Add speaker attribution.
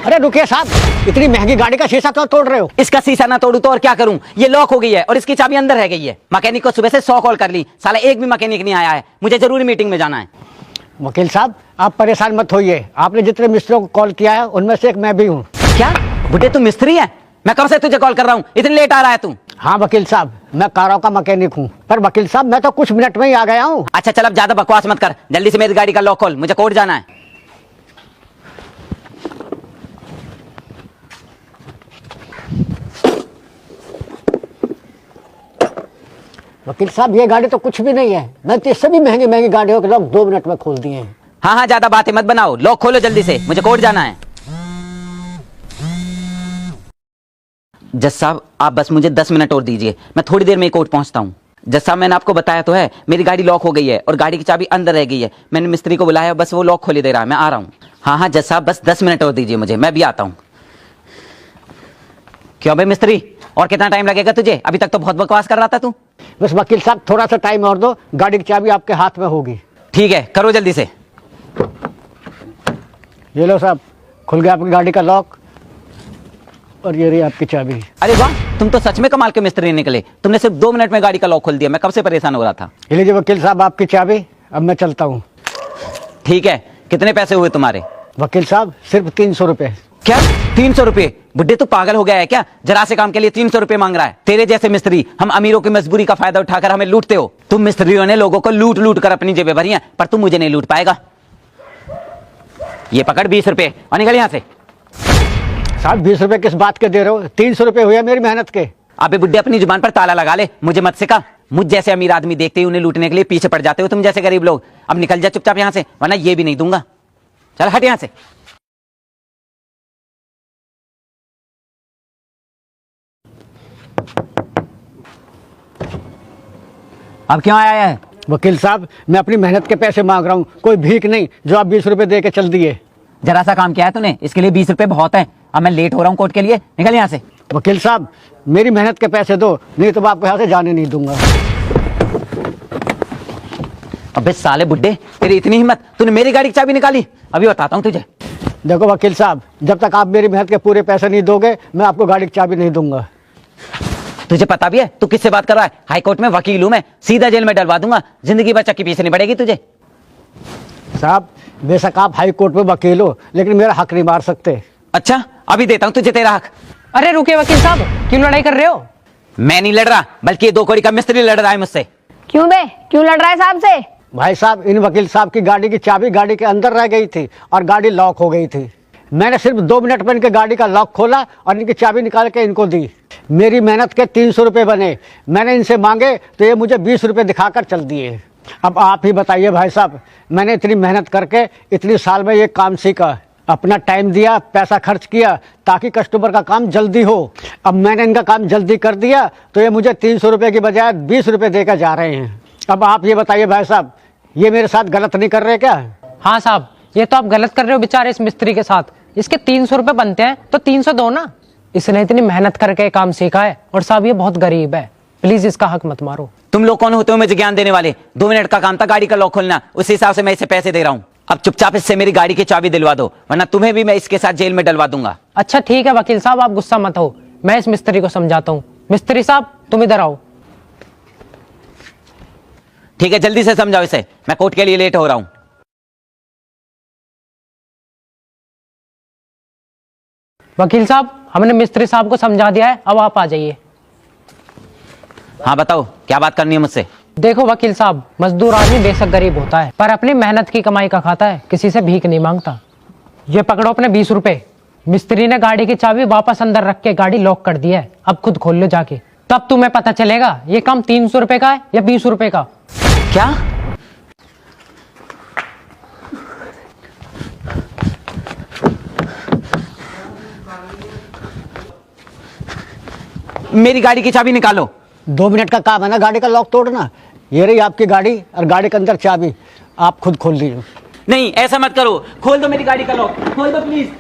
Speaker 1: अरे रुकिए साहब, इतनी महंगी गाड़ी का शीशा क्यों तोड़ रहे हो?
Speaker 2: इसका शीशा ना तोड़ू तो और क्या करूं? ये लॉक हो गई है और इसकी चाबी अंदर रह गई है। मैकेनिक को सुबह से 100 कॉल कर ली, साला एक भी मैकेनिक नहीं आया है। मुझे जरूरी मीटिंग में जाना है।
Speaker 1: वकील साहब आप परेशान मत होइए, आपने जितने मिस्त्रियों को कॉल किया है उनमें से एक मैं भी हूँ।
Speaker 2: क्या बुड्ढे तू मिस्त्री है? मैं कब से तुझे कॉल कर रहा हूँ, इतनी लेट आ रहा है तू?
Speaker 1: हाँ वकील साहब, मैं कारों का मैकेनिक हूँ, पर वकील साहब मैं तो कुछ मिनट में ही आ गया हूँ।
Speaker 2: अच्छा चल अब ज्यादा बकवास मत कर, जल्दी से मेरी गाड़ी का लॉक खोल, मुझे कोर्ट जाना है।
Speaker 1: वकील साहब ये गाड़ी तो कुछ भी नहीं है, मैं तो इससे भी महंगी महंगी गाड़ियों के लॉक 2 मिनट में खोल दिए हैं।
Speaker 2: हाँ हाँ ज्यादा बातें मत बनाओ, लॉक खोलो जल्दी से, मुझे कोर्ट जाना है। जज साहब आप बस मुझे 10 मिनट और दीजिए, मैं थोड़ी देर में कोर्ट पहुंचता हूँ। जज साहब मैंने आपको बताया तो है, मेरी गाड़ी लॉक हो गई है और गाड़ी की चाबी अंदर रह गई है। मैंने मिस्त्री को बुलाया, बस वो लॉक खोली दे रहा है, मैं आ रहा हूँ। हाँ हाँ जज साहब बस 10 मिनट और दीजिए मुझे, मैं भी आता हूँ। क्यों भाई मिस्त्री, और कितना टाइम लगेगा तुझे? अभी तक तो बहुत बकवास कर रहा था तू।
Speaker 1: बस वकील साहब थोड़ा सा टाइम और दो, गाड़ी की चाबी आपके हाथ में होगी।
Speaker 2: ठीक है करो जल्दी से।
Speaker 1: ये लो साहब, खुल गया आपकी गाड़ी का लॉक और ये रही आपकी चाबी।
Speaker 2: अरे वाह, तुम तो सच में कमाल के मिस्त्री निकले, तुमने सिर्फ 2 मिनट में गाड़ी का लॉक खोल दिया। मैं कब से परेशान हो रहा था।
Speaker 1: ये लीजिए वकील साहब आपकी चाबी, अब मैं चलता हूँ।
Speaker 2: ठीक है, कितने पैसे हुए तुम्हारे?
Speaker 1: वकील साहब सिर्फ 300 रुपए।
Speaker 2: क्या 300 रुपए? बुड्ढे तू पागल हो गया है क्या? जरा से काम के लिए 300 रुपए मांग रहा है? तेरे जैसे मिस्त्री हम अमीरों की मजबूरी का फायदा उठाकर हमें लूटते हो। तुम मिस्त्रियों ने लोगों को लूट लूट कर अपनी जेबें भरी हैं, पर तू मुझे नहीं लूट पाएगा। ये पकड़ 20 रुपए और निकल यहाँ से।
Speaker 1: साहब 20 रुपए किस बात के दे रहे हो? 300 रुपए हुए मेरी मेहनत के।
Speaker 2: अबे बुड्ढे अपनी जुबान पर ताला लगा ले, मुझे मत सिखा। मुझ जैसे अमीर आदमी देखते ही उन्हें लूटने के लिए पीछे पड़ जाते हो तुम जैसे गरीब लोग। अब निकल जा चुपचाप यहाँ से, वरना ये भी नहीं दूंगा। चल हट यहाँ से। अब क्यों आया है?
Speaker 1: वकील साहब मैं अपनी मेहनत के पैसे मांग रहा हूँ, कोई भीख नहीं जो आप 20 रुपए दे के चल दिए।
Speaker 2: जरा सा काम किया है तूने, इसके लिए 20 रुपए बहुत है। अब मैं लेट हो रहा हूँ कोर्ट के लिए, निकल यहाँ से।
Speaker 1: वकील साहब मेरी मेहनत के पैसे दो, नहीं तो मैं आपको यहाँ से जाने नहीं दूंगा।
Speaker 2: अबे साले बुड्ढे, तेरी इतनी हिम्मत, तूने मेरी गाड़ी की चाबी निकाली। अभी बताता हूँ तुझे।
Speaker 1: देखो वकील साहब, जब तक आप मेरी मेहनत के पूरे पैसे नहीं दोगे मैं आपको गाड़ी की चाबी नहीं दूंगा।
Speaker 2: तुझे पता भी है तू किससे बात कर रहा है? हाई कोर्ट में वकील हूं मैं, सीधा जेल में डलवा दूंगा, जिंदगी भर चक्की पीछे नहीं पड़ेगी तुझे।
Speaker 1: साहब बेशक आप हाई कोर्ट में वकील हो, लेकिन मेरा हक नहीं मार सकते।
Speaker 2: अच्छा अभी देता हूं तुझे तेरा हक।
Speaker 3: अरे रुकिए वकील साहब, क्यों लड़ाई कर रहे हो?
Speaker 2: मैं नहीं लड़ रहा, बल्कि ये 2 कौड़ी का मिस्त्री लड़ रहा है मुझसे।
Speaker 4: क्यों बे, क्यों लड़ रहा है साहब से?
Speaker 1: भाई साहब इन वकील साहब की गाड़ी की चाबी गाड़ी के अंदर रह गई थी और गाड़ी लॉक हो गई थी। मैंने सिर्फ 2 मिनट में इनके गाड़ी का लॉक खोला और इनकी चाबी निकाल के इनको दी। मेरी मेहनत के 300 रुपए बने, मैंने इनसे मांगे तो ये मुझे 20 रुपए दिखाकर चल दिए। अब आप ही बताइए भाई साहब, मैंने इतनी मेहनत करके इतनी साल में ये काम सीखा, अपना टाइम दिया, पैसा खर्च किया ताकि कस्टमर का काम जल्दी हो। अब मैंने इनका काम जल्दी कर दिया तो ये मुझे 300 रुपए की बजाय 20 रुपए देकर जा रहे हैं। अब आप ये बताइए भाई साहब, ये मेरे साथ गलत नहीं कर रहे क्या?
Speaker 3: हाँ साहब, ये तो आप गलत कर रहे हो बेचारे इस मिस्त्री के साथ। इसके 300 रुपए बनते हैं तो 300 दो ना। इसने इतनी मेहनत करके काम सीखा है और साहब ये बहुत गरीब है, प्लीज इसका हक मत मारो।
Speaker 2: तुम लोग कौन होते हो मुझे ज्ञान देने वाले? 2 मिनट का काम था गाड़ी का लॉक खोलना, उस हिसाब से मैं इसे पैसे दे रहा हूँ। अब चुपचाप इससे मेरी गाड़ी की चाबी दिलवा दो, वरना तुम्हें भी मैं इसके साथ जेल में डलवा दूंगा।
Speaker 3: अच्छा ठीक है वकील साहब, आप गुस्सा मत हो, मैं इस मिस्त्री को समझाता हूँ। मिस्त्री साहब तुम इधर आओ।
Speaker 2: ठीक है जल्दी से समझाओ इसे, मैं कोर्ट के लिए लेट हो रहा हूँ।
Speaker 3: वकील साहब हमने मिस्त्री साहब को समझा दिया है, अब आप आ जाइए।
Speaker 2: हाँ बताओ क्या बात करनी है मुझसे?
Speaker 3: देखो वकील साहब, मजदूर आदमी बेशक गरीब होता है पर अपनी मेहनत की कमाई का खाता है, किसी से भीख नहीं मांगता। ये पकड़ो अपने 20 रुपए। मिस्त्री ने गाड़ी की चाबी वापस अंदर रख के गाड़ी लॉक कर दी है, अब खुद खोल लो जाके, तब तुम्हें पता चलेगा ये काम 300 रुपए का है या 20 रुपए का।
Speaker 2: क्या? मेरी गाड़ी की चाबी निकालो।
Speaker 1: 2 मिनट का काम है ना गाड़ी का लॉक तोड़ना। ये रही आपकी गाड़ी और गाड़ी के अंदर चाबी, आप खुद खोल लीजिए।
Speaker 2: नहीं ऐसा मत करो, खोल दो मेरी गाड़ी का लॉक, खोल दो प्लीज।